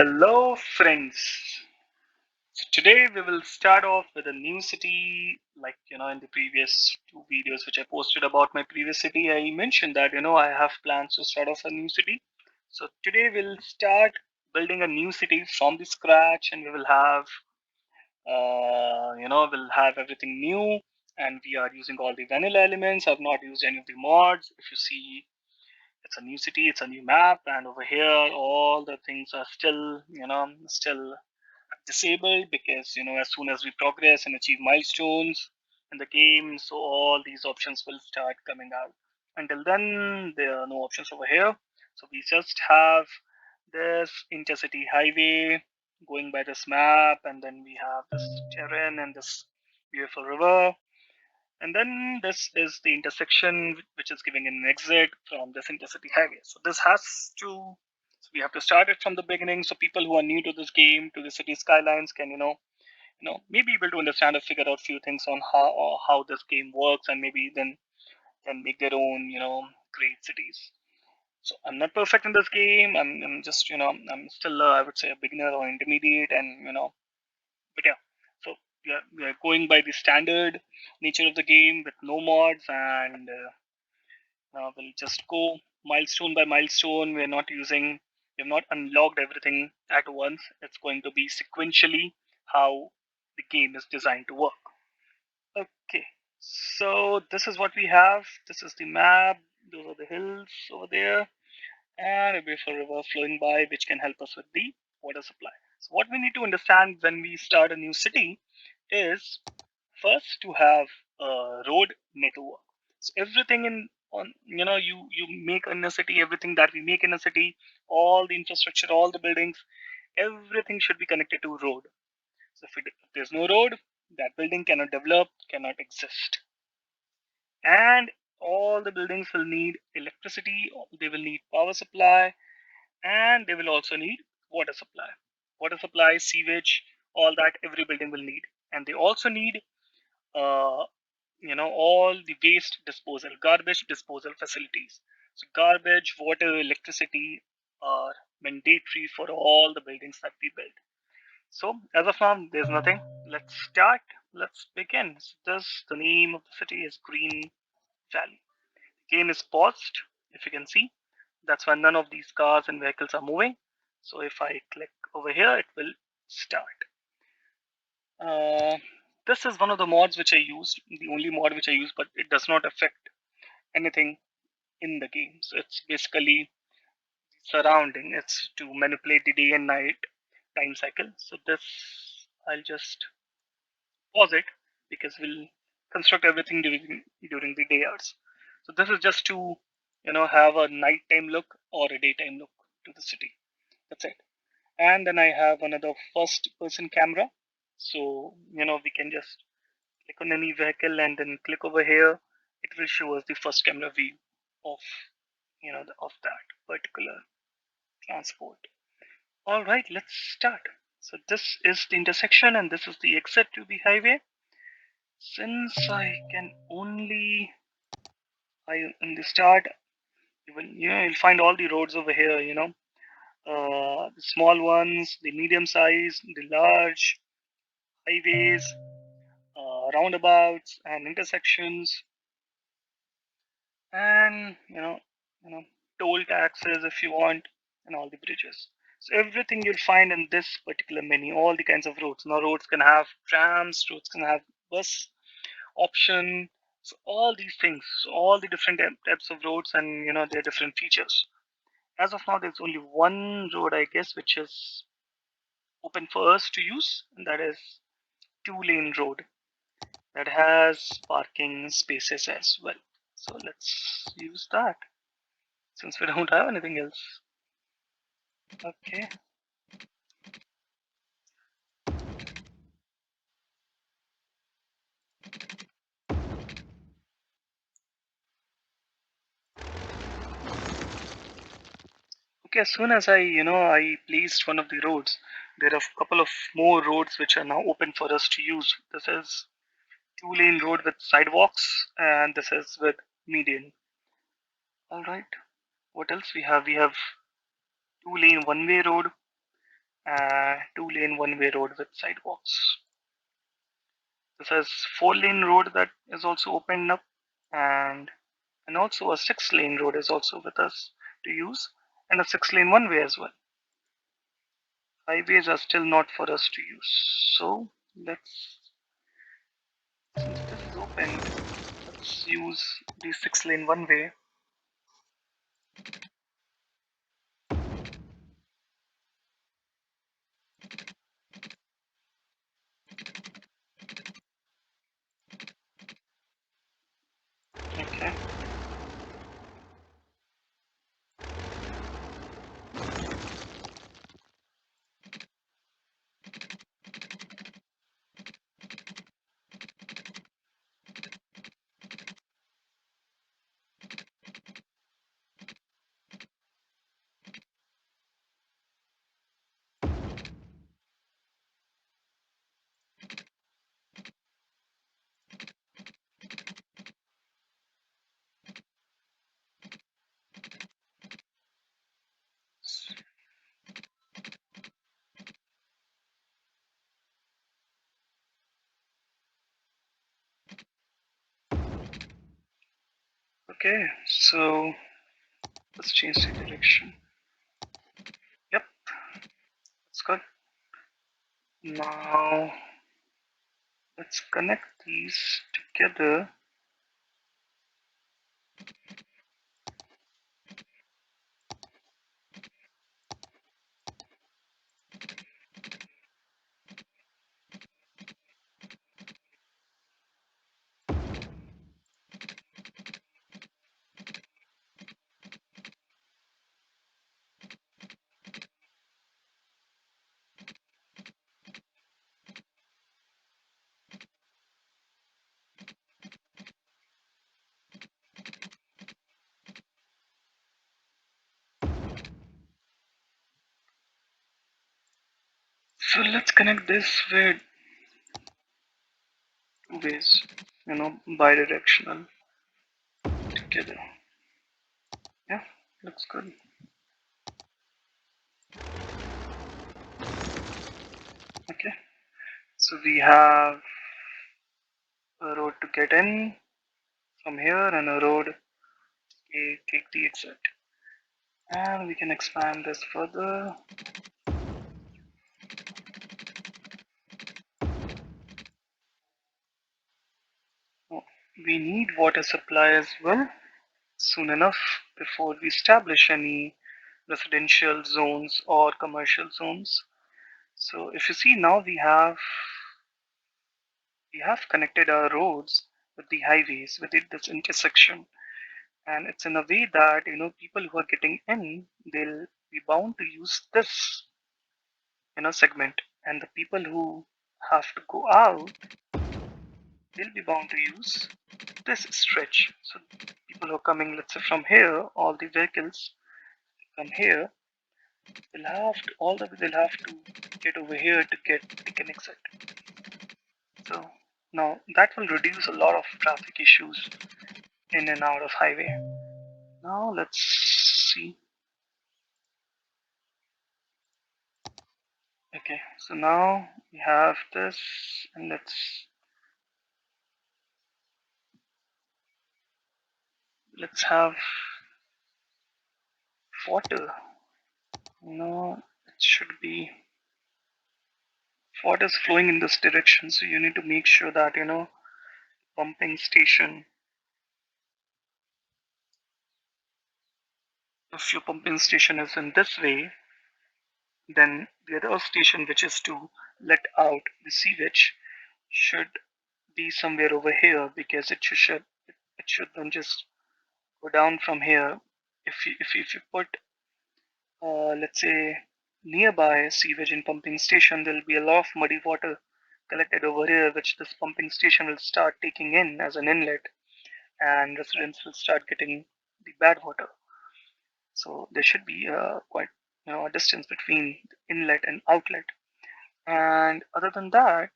Hello, friends. So today we will start off with a new city. Like, in the previous two videos which I posted about my previous city, I mentioned that, I have plans to start off a new city. So today we'll start building a new city from the scratch, and we will have, we'll have everything new. And we are using all the vanilla elements. I've not used any of the mods. If you see, it's a new city, it's a new map, and over here all the things are still disabled, because as soon as we progress and achieve milestones in the game, so all these options will start coming out. Until then, there are no options over here. So we just have this intercity highway going by this map, and then we have this terrain and this beautiful river, and then this is the intersection which is giving an exit from this intercity highway. So this has to, so we have to start it from the beginning, so people who are new to this game, to the city skylines, can maybe able to understand or figure out few things on how this game works, and maybe then can make their own great cities. So I'm not perfect in this game. I'm just I'm still I would say a beginner or intermediate, and but yeah. So we are going by the standard nature of the game with no mods, and we'll just go milestone by milestone. We have not unlocked everything at once. It's going to be sequentially how the game is designed to work. Okay, so this is what we have. This is the map. Those are the hills over there, and a beautiful river flowing by, which can help us with the water supply. So what we need to understand when we start a new city is first to have a road network. So everything in on you make in a city, everything that we make in a city, all the infrastructure, all the buildings, everything should be connected to road. So if there's no road, that building cannot develop, cannot exist. And all the buildings will need electricity, they will need power supply, and they will also need water supply. Water supply, sewage, all that every building will need. And they also need uh, all the waste disposal, garbage disposal facilities. So garbage, water, electricity are mandatory for all the buildings that we build. So as of now, there's nothing. Let's start. Let's begin. So this, the name of the city is Green Valley. The game is paused, if you can see. That's why none of these cars and vehicles are moving. So if I click over here, it will start. Uh, this is one of the mods which I used, the only mod which I use, but it does not affect anything in the game. So it's basically surrounding. It's to manipulate the day and night time cycle. So this, I'll just pause it, because we'll construct everything during the day hours. So this is just to have a nighttime look or a daytime look to the city. That's it. And then I have another first person camera. So we can just click on any vehicle and then click over here. It will show us the first camera view of of that particular transport. All right, let's start. So this is the intersection and this is the exit to the highway. Since I can only I in the start, you'll find all the roads over here. The small ones, the medium size, the large highways, roundabouts, and intersections, and you know, toll taxes if you want, and all the bridges. So everything you'll find in this particular menu, all the kinds of roads. Now roads can have trams, roads can have bus option. So all these things, so all the different types of roads, and their different features. As of now, there's only one road, I guess, which is open for us to use, and that is two-lane road that has parking spaces as well. So let's use that since we don't have anything else. Okay. Okay, as soon as I placed one of the roads, there are a couple of more roads which are now open for us to use. This is two-lane road with sidewalks, and this is with median. All right. What else we have? We have two-lane one-way road, two-lane one-way road with sidewalks. This is four-lane road that is also opened up, and also a six-lane road is also with us to use, and a six-lane one-way as well. Highways are still not for us to use. So since this is open, let's use the six-lane one-way. Okay. Okay, so let's change the direction. Yep, that's good. Now let's connect these together. So let's connect this with two ways, bidirectional together. Yeah, looks good. Okay, so we have a road to get in from here and a road to take the exit. And we can expand this further. Oh, we need water supply as well soon enough before we establish any residential zones or commercial zones. So if you see now we have connected our roads with the highways within this intersection, and it's in a way that people who are getting in, they'll be bound to use this segment, and the people who have to go out, they'll be bound to use this stretch. So people who are coming, let's say from here, all the vehicles come here, they'll have to get over here to get the exit. So now that will reduce a lot of traffic issues in and out of highway. Now let's see. Okay, so now we have this, and let's have water. No, it should be water is flowing in this direction, so you need to make sure that pumping station. If your pumping station is in this way, then the other station, which is to let out the sewage, should be somewhere over here, because it should then just go down from here. If you put let's say nearby sewage and pumping station, there'll be a lot of muddy water collected over here, which this pumping station will start taking in as an inlet, and residents will start getting the bad water. So there should be quite a distance between the inlet and outlet. And other than that,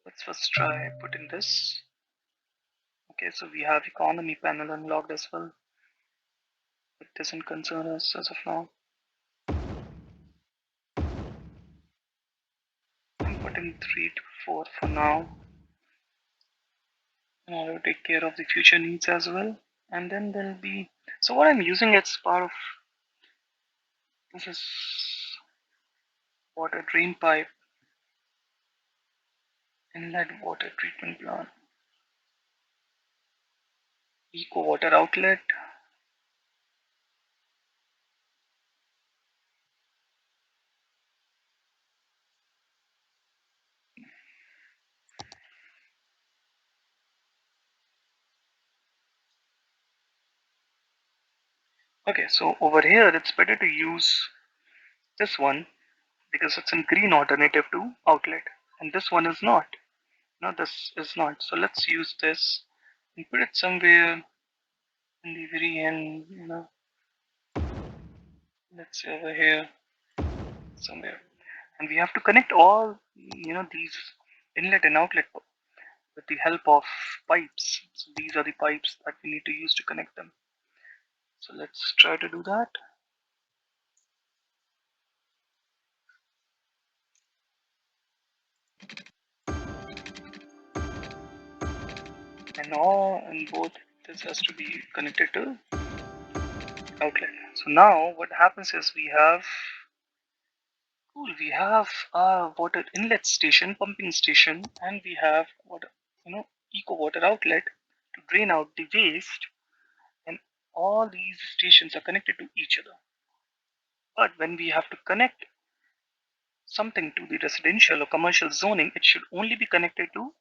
let's first try putting this. Okay, so we have economy panel unlocked as well. It doesn't concern us as of now. think 3 to 4 for now. And I will take care of the future needs as well. And then there'll be, so what I'm using as part of this is water drain pipe, inlet water treatment plant, eco water outlet. Okay, so over here it's better to use this one because it's a green alternative to outlet, and this one is not. No, this is not. So let's use this and put it somewhere in the very end. Let's say over here somewhere, and we have to connect all these inlet and outlet with the help of pipes. So these are the pipes that we need to use to connect them. So let's try to do that. And both this has to be connected to outlet. So now what happens is we have our water inlet station, pumping station, and we have water, eco water outlet to drain out the waste, and all these stations are connected to each other. But when we have to connect something to the residential or commercial zoning, it should only be connected to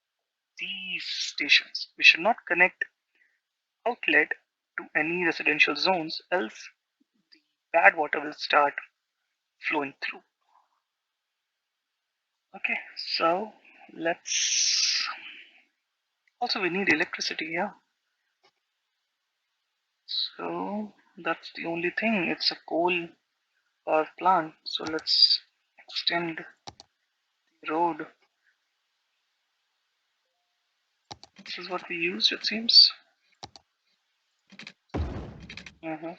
these stations. We should not connect outlet to any residential zones, else the bad water will start flowing through. Okay, so let's also we need electricity, yeah. So that's the only thing. It's a coal power plant. So let's extend the road. This is what we used, it seems. uh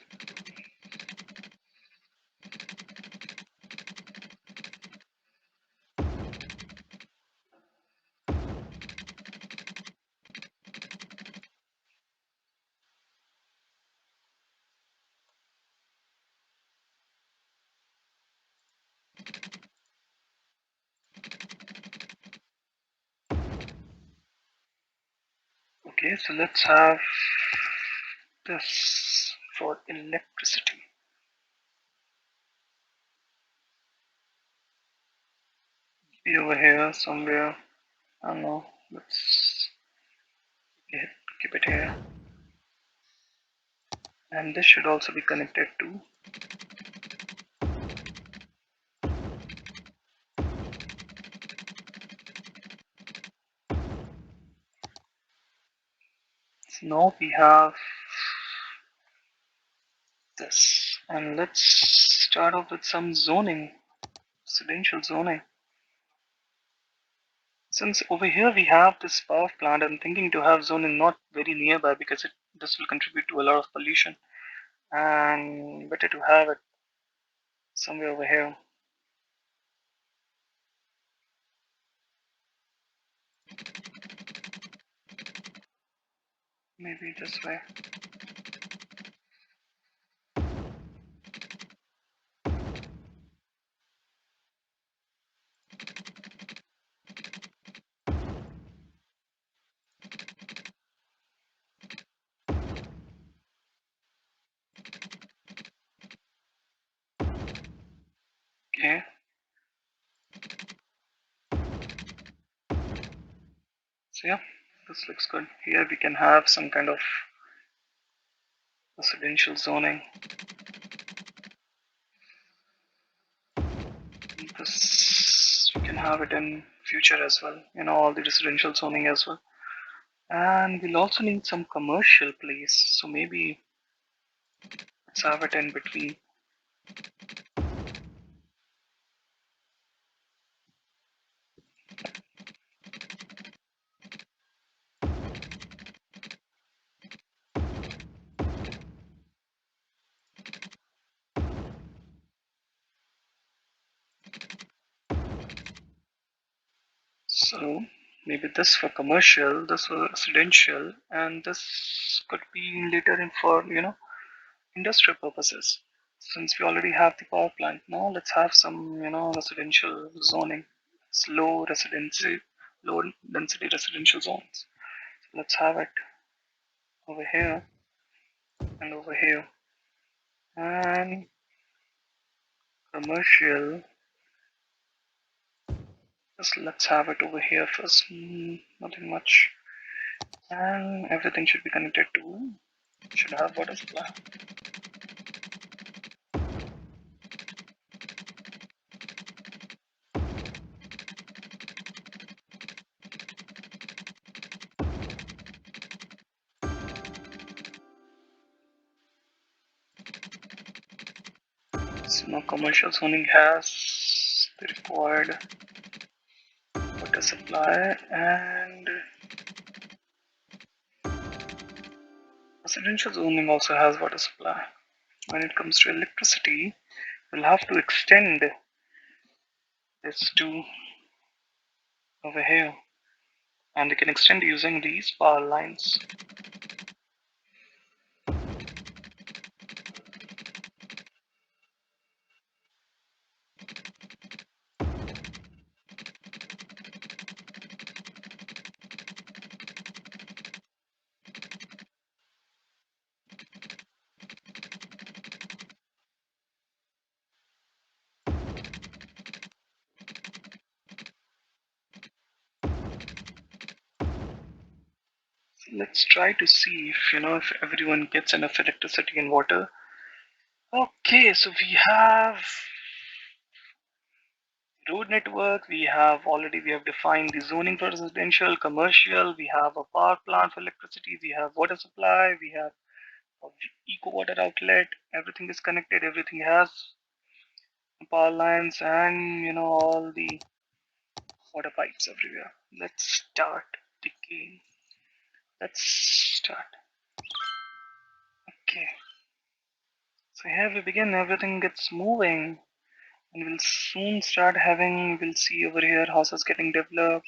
Okay, so let's have this for electricity. Be over here somewhere. I don't know. Let's keep it here. And this should also be connected to. So now we have this. And let's start off with some zoning, residential zoning. Since over here we have this power plant, I'm thinking to have zoning not very nearby because this will contribute to a lot of pollution, and better to have it somewhere over here. Maybe this way. Okay. So yeah, this looks good. Here we can have some kind of residential zoning. This we can have it in future as well. All the residential zoning as well. And we'll also need some commercial place. So maybe let's have it in between. So maybe this for commercial, this for residential, and this could be later in for industrial purposes. Since we already have the power plant, now let's have some residential zoning. It's low density residential zones. So let's have it over here and over here, and commercial. Just let's have it over here first. Nothing much, and everything should be connected to. Should have water supply. So now commercial zoning has the required water supply, and residential zoning also has water supply. When it comes to electricity, we'll have to extend this to over here, and we can extend using these power lines. So let's try to see if everyone gets enough electricity and water. Okay, so we have road network, we have defined the zoning for residential, commercial, we have a power plant for electricity, we have water supply, we have a eco water outlet, everything is connected, everything has power lines, and all the water pipes everywhere. Let's start the game. Let's start. Okay, so here we begin, everything gets moving, and we'll see over here houses getting developed,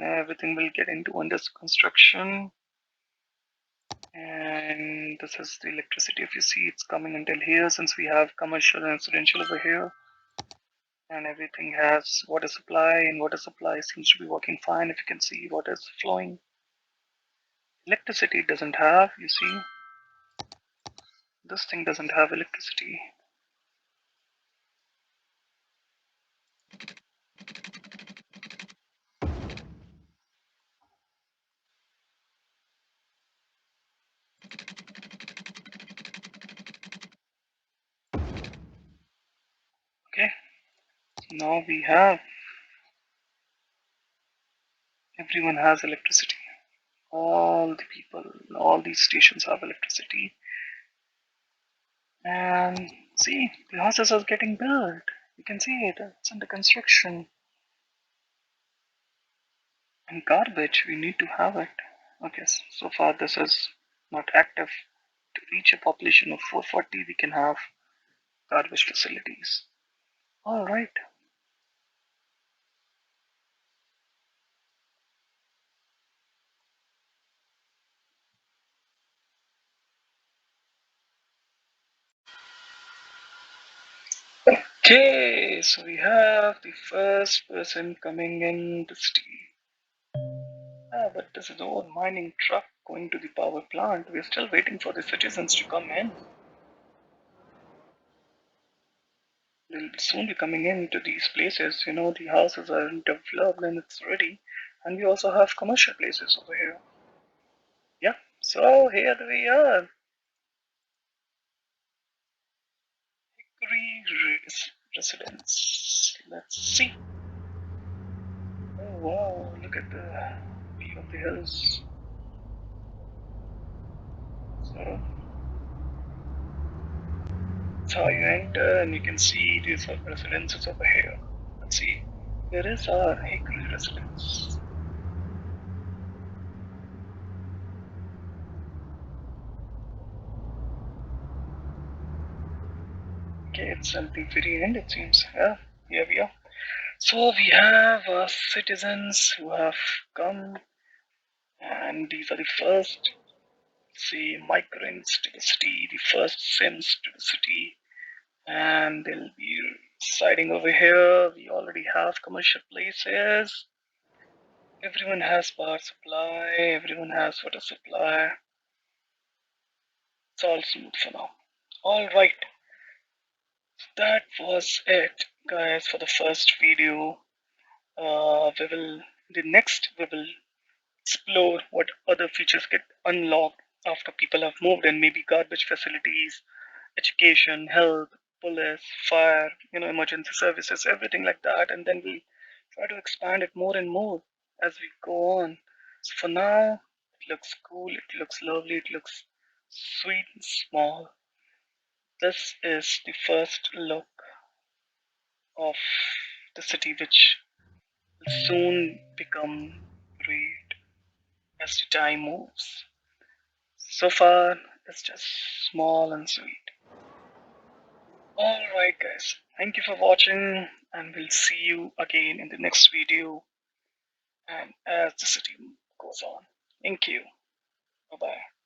everything will get into under construction. And this is the electricity. If you see, it's coming until here, since we have commercial and residential over here, and everything has water supply, and water supply seems to be working fine. If you can see, water is flowing. Electricity doesn't have, you see, this thing doesn't have electricity. Okay, now we have, everyone has electricity. All the people, all these stations have electricity. And see, the houses are getting built. You can see it, it's under construction. And garbage, we need to have it. Okay, so far this is not active. To reach a population of 440, we can have garbage facilities. Alright. Okay, so we have the first person coming in the city. But this is all mining truck going to the power plant. We're still waiting for the citizens to come in. They'll soon be coming into these places. The houses are developed and it's ready. And we also have commercial places over here. Yeah, so here we are. Residence. Let's see. Oh wow, look at the view of the hills. So that's how you enter, and you can see these residences over here. Let's see. Where is our Hickory residence? Okay, it's at the very end, it seems. Yeah, here we are. So we have citizens who have come, and these are the first, say, migrants to the city, the first Sims to the city, and they'll be residing over here. We already have commercial places. Everyone has power supply, everyone has water supply. It's all smooth for now. Alright, that was it, guys, for the first video. The next, we will explore what other features get unlocked after people have moved in, maybe garbage facilities, education, health, police, fire, emergency services, everything like that. And then we try to expand it more and more as we go on. So for now, it looks cool, it looks lovely, it looks sweet and small. This is the first look of the city, which will soon become great as the time moves. So far, it's just small and sweet. Alright, guys, thank you for watching, and we'll see you again in the next video and as the city goes on. Thank you. Bye bye.